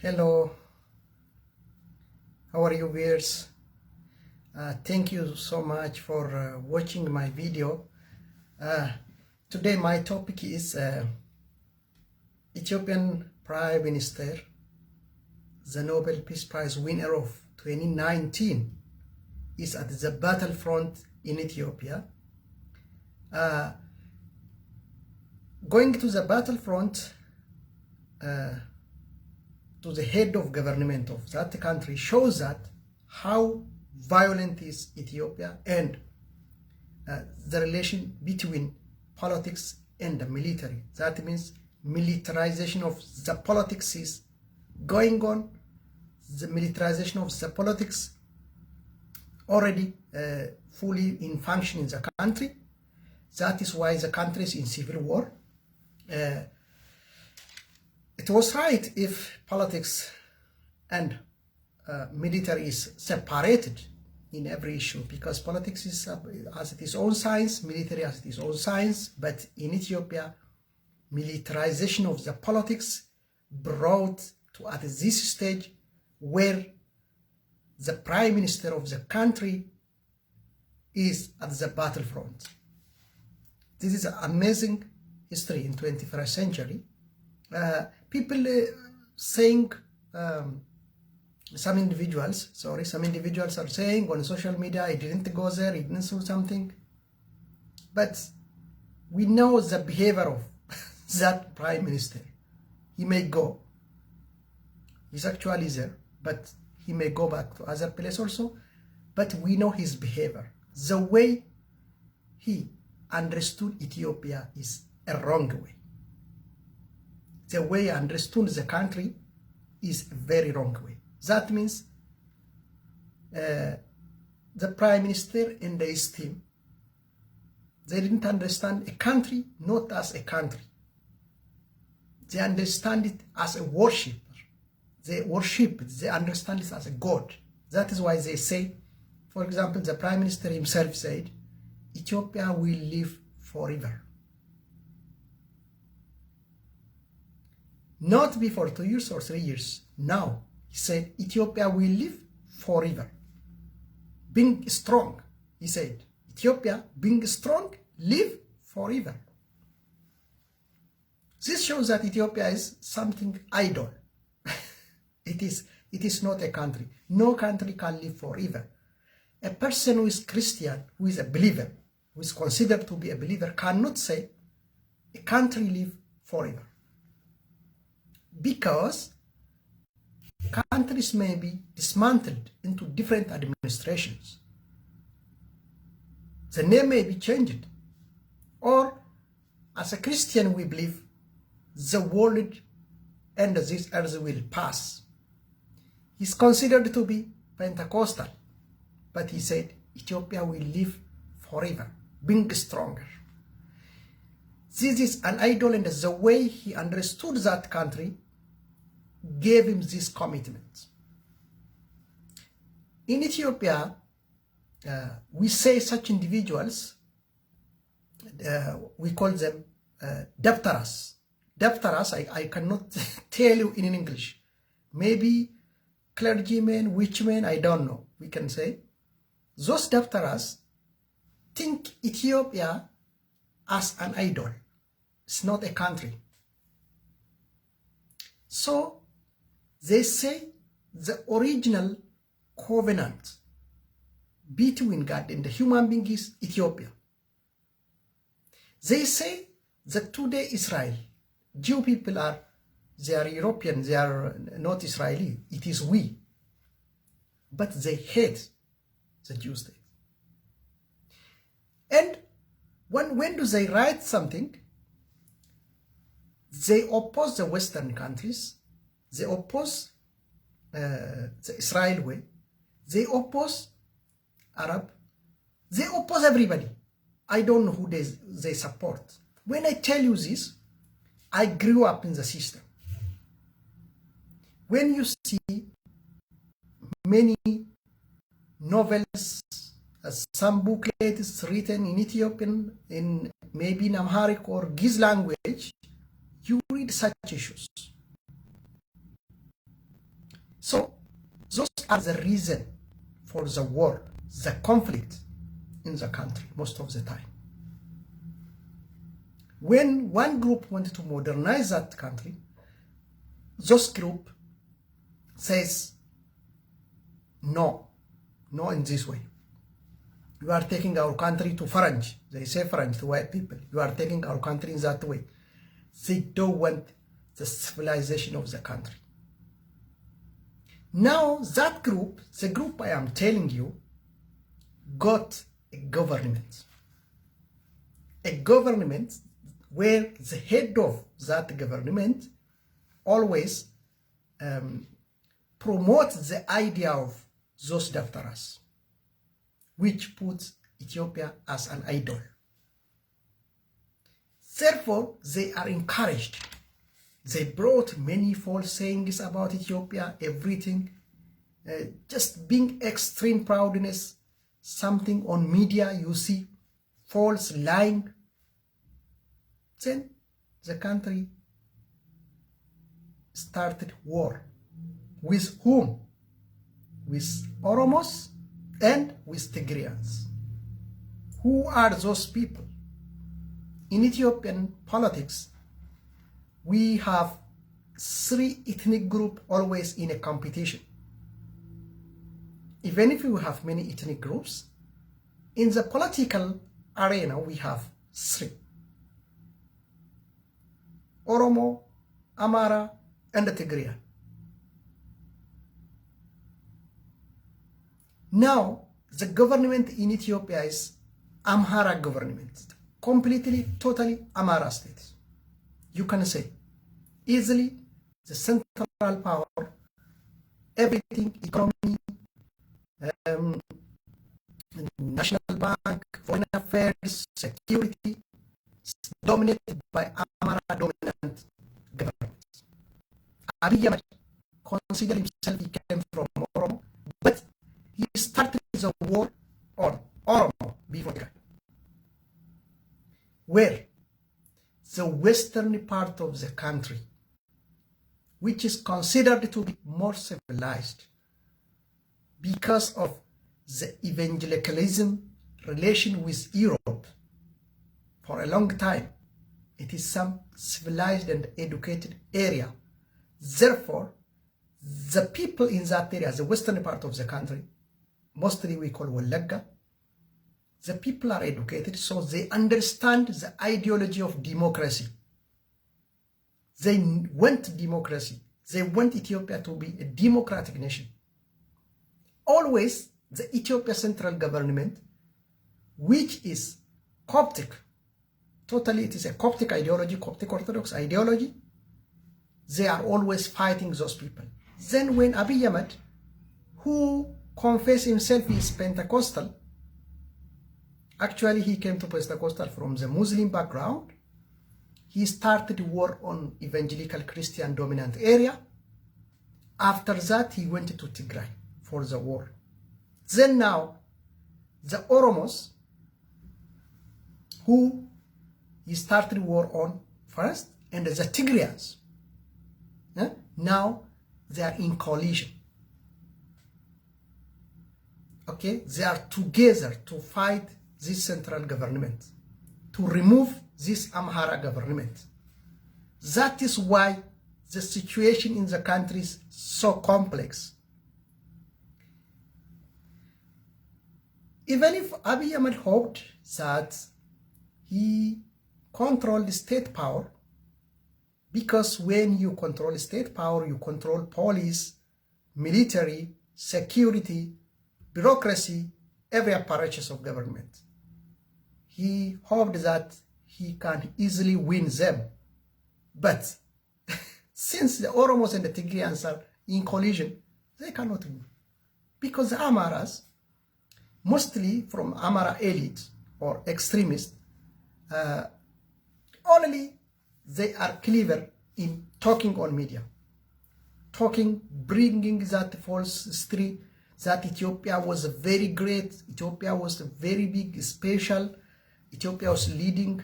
Hello, how are you viewers? Thank you so much for watching my video. Today my topic is Ethiopian Prime Minister, the Nobel Peace Prize winner of 2019, is at the battlefront in Ethiopia. Going to the battlefront to the head of government of that country shows that how violent is Ethiopia and the relation between politics and the military. That means militarization of the politics is going on. The militarization of the politics already fully in function in the country. That is why the country is in civil war. It was right if politics and military is separated in every issue, because politics is has its own science, military has its own science. But in Ethiopia, militarization of the politics brought to at this stage where the prime minister of the country is at the battlefront. This is an amazing history in 21st century. People saying, some individuals are saying on social media, he didn't go there, he didn't do something. But we know the behavior of that prime minister. He may go, he's actually there, but he may go back to other place also. But we know his behavior. The way he understood Ethiopia is a wrong way. The way he understood the country is a very wrong way. That means the prime minister and his team, they didn't understand a country not as a country. They understand it as a worshipper. They worship it. They understand it as a god. That is why they say, for example, the prime minister himself said, Ethiopia will live forever. Not before 2 years or 3 years. Now, he said, Ethiopia will live forever. Being strong, he said, Ethiopia, being strong, live forever. This shows that Ethiopia is something idle. It is not a country. No country can live forever. A person who is Christian, who is a believer, who is considered to be a believer, cannot say a country live forever. Because countries may be dismantled into different administrations. The name may be changed. Or, as a Christian, we believe the world and this earth will pass. He's considered to be Pentecostal, but he said Ethiopia will live forever, being stronger. This is an idol, and the way he understood that country gave him this commitment. In Ethiopia, we say such individuals, we call them daptaras. Daptaras, I cannot tell you in English. Maybe clergymen, witchmen, I don't know. We can say those daptaras think Ethiopia as an idol. It's not a country. So they say the original covenant between God and the human being is Ethiopia. They say that today Israel, Jew people they are European, they are not Israeli. It is we. But they hate the Jew state. And when do they write something? They oppose the Western countries. They oppose the Israel way. They oppose Arab. They oppose everybody. I don't know who they support. When I tell you this, I grew up in the system. When you see many novels, some booklets written in Ethiopian, in maybe in Amharic or Giz language, you read such issues. So those are the reason for the war, the conflict in the country most of the time. When one group wanted to modernize that country, those group says, no in this way. You are taking our country to French. They say French to white people. You are taking our country in that way. They don't want the civilization of the country. Now that group, the group I am telling you, got a government. A government where the head of that government always promotes the idea of those daftaras, which puts Ethiopia as an idol. Therefore, they are encouraged. They brought many false sayings about Ethiopia, everything, just being extreme proudness, something on media you see, false lying. Then the country started war. With whom? With Oromos and with Tigrayans. Who are those people? In Ethiopian politics, we have 3 ethnic groups always in a competition. Even if you have many ethnic groups, in the political arena we have 3. Oromo, Amara, and the Tigrayan. Now, the government in Ethiopia is Amhara government. Completely, totally Amhara state. You can say easily the central power, everything, economy, national bank, foreign affairs, security, dominated by Amhara dominant government. Abiy Ahmed considered himself he came from Oromo, but he started the war on Oromo before Tigray, where the western part of the country, which is considered to be more civilized because of the evangelicalism relation with Europe for a long time, it is some civilized and educated area. Therefore, the people in that area, the western part of the country, mostly we call Wallagga, the people are educated, so they understand the ideology of democracy. They want democracy. They want Ethiopia to be a democratic nation. Always the Ethiopia central government, which is Coptic, totally it is a Coptic ideology, Coptic Orthodox ideology, they are always fighting those people. Then when Abiy Ahmed, who confessed himself is Pentecostal, actually he came to Pentecostal from the Muslim background, he started war on evangelical Christian dominant area. After that, he went to Tigray for the war. Then now, the Oromos, who he started war on first, and the Tigrayans, now they are in coalition. Okay, they are together to fight this central government, to remove this Amhara government. That is why the situation in the country is so complex. Even if Abiy Ahmed hoped that he controlled the state power, because when you control state power, you control police, military, security, bureaucracy, every apparatus of government. He hoped that he can easily win them. But since the Oromos and the Tigrayans are in collision, they cannot win. Because the Amaras, mostly from Amara elite or extremists, only they are clever in talking on media. Talking, bringing that false history, that Ethiopia was very great, Ethiopia was very big, special, Ethiopia was leading.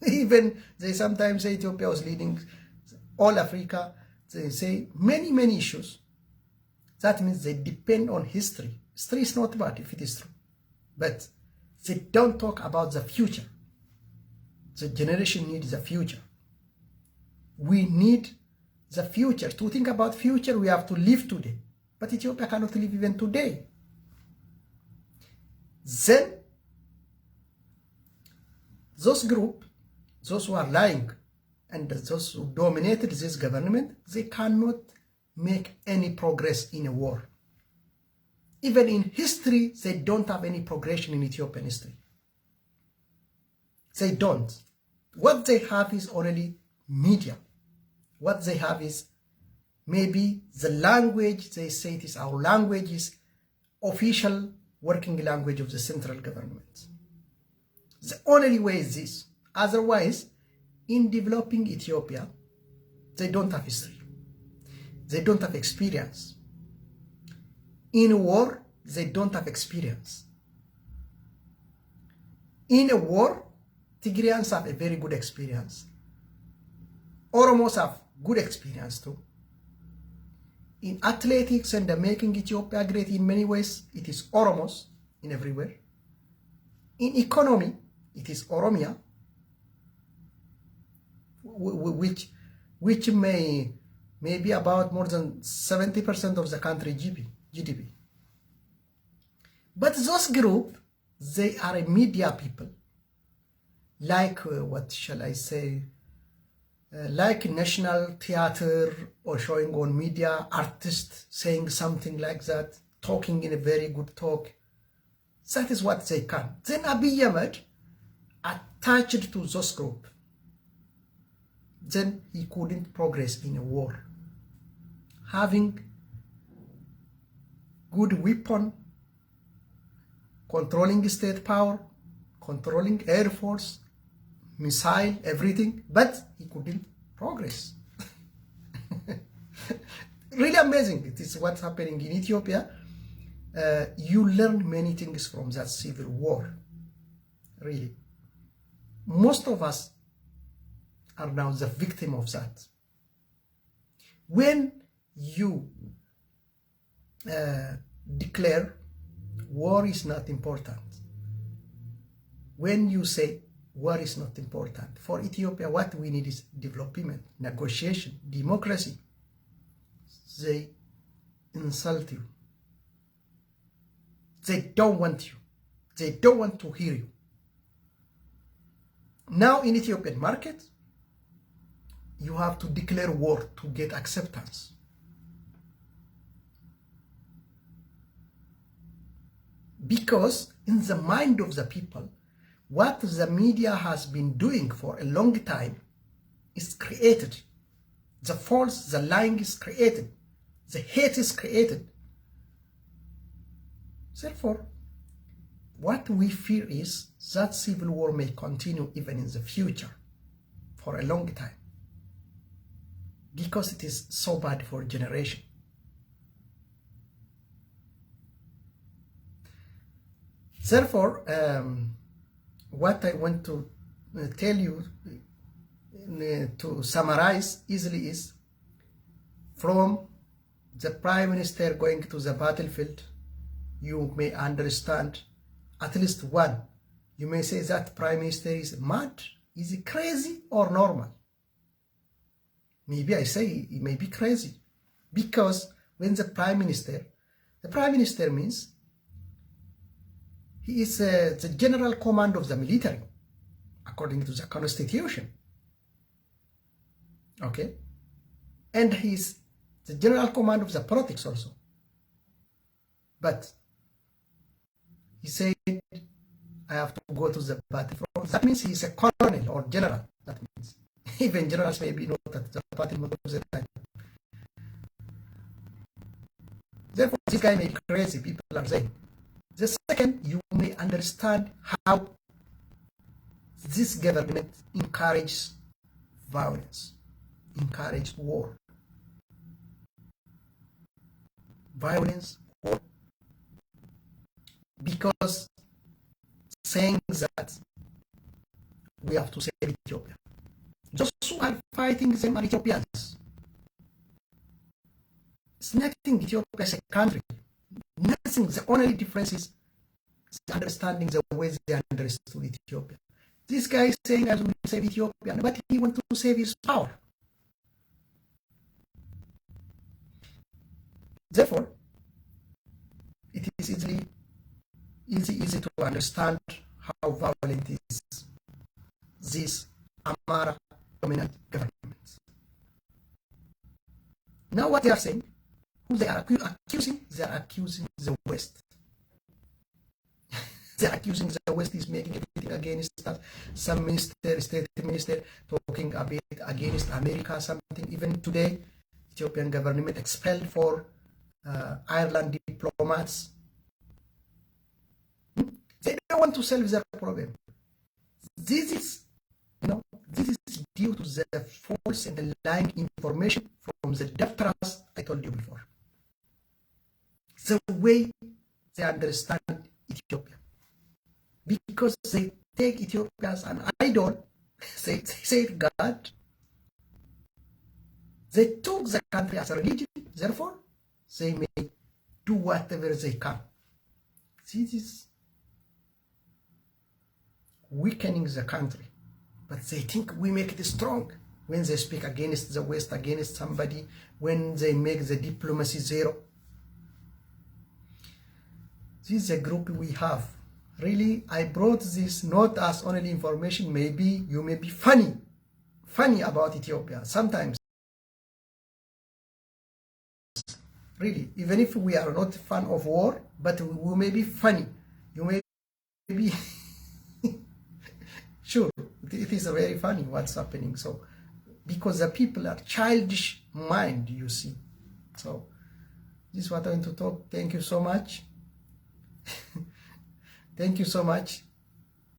Even they sometimes say Ethiopia was leading all Africa. They say many issues That means they depend on history. History is not bad if it is true, but they don't talk about the future. The generation needs the future. We need the future. To think about future, we have to live today. But Ethiopia cannot live even today. Then, those groups, those who are lying, and those who dominated this government, they cannot make any progress in a war. Even in history, they don't have any progression in Ethiopian history. They don't. What they have is only media. What they have is maybe the language, they say it is our language, is official working language of the central government. The only way is this. Otherwise, in developing Ethiopia, they don't have history. They don't have experience. In war, they don't have experience. In a war, Tigrayans have a very good experience. Oromos have good experience too. In athletics and making Ethiopia great in many ways, it is Oromos in everywhere. In economy, it is Oromia, which may be about more than 70% of the country GDP. But those groups, they are a media people. Like, what shall I say, like national theater or showing on media, artists saying something like that, talking in a very good talk. That is what they can. Then Abiy Ahmed attached to those group. Then he couldn't progress in a war. Having good weapon, controlling state power, controlling air force, missile, everything, but he couldn't progress. Really amazing. It is what's happening in Ethiopia. You learn many things from that civil war. Really. Most of us are now the victim of that. When you declare war is not important, when you say war is not important, for Ethiopia what we need is development, negotiation, democracy, they insult you. They don't want you. They don't want to hear you. Now in Ethiopian market, you have to declare war to get acceptance. Because in the mind of the people, what the media has been doing for a long time is created. The false, the lying is created. The hate is created. Therefore, what we fear is that civil war may continue even in the future for a long time, because it is so bad for a generation. Therefore, what I want to tell you to summarize easily is, from the Prime Minister going to the battlefield, you may understand at least one. You may say that Prime Minister is mad, is he crazy or normal? Maybe I say he may be crazy, because when the Prime Minister means he is the general command of the military, according to the Constitution. Okay? And he is the general command of the politics also. But he said, I have to go to the battlefront. That means he is a colonel or general. That means even generals may be not at the battlefield of the time. Therefore, this guy may be crazy, people are saying. The second, you may understand how this government encourages violence, encourages war. Violence, war. Because saying that we have to save Ethiopia. Those who are fighting them are Ethiopians. It's nothing. Ethiopia is a country. Nothing. The only difference is understanding the way they understood Ethiopia. This guy is saying as we save Ethiopia, but he wants to save his power. Therefore, it is easy to understand how violent is this Amara dominant government. Now what they are saying, who they are accusing the West. They are accusing the West is making everything against us. Some minister, state minister, talking a bit against America, something. Even today, Ethiopian government expelled for Ireland diplomats. They don't want to solve their problem. This is due to the false and the lying information from the debtors I told you before. The way they understand Ethiopia. Because they take Ethiopia as an idol, they say God. They took the country as a religion, therefore, they may do whatever they can. This is weakening the country. But they think we make it strong when they speak against the West, against somebody, when they make the diplomacy zero. This is a group we have. Really, I brought this not as only information. Maybe you may be funny about Ethiopia sometimes. Really, even if we are not fan of war, but we may be funny. You may be sure it is very funny what's happening. So, because the people are childish mind, you see. So, this is what I want to talk. Thank you so much. Thank you so much.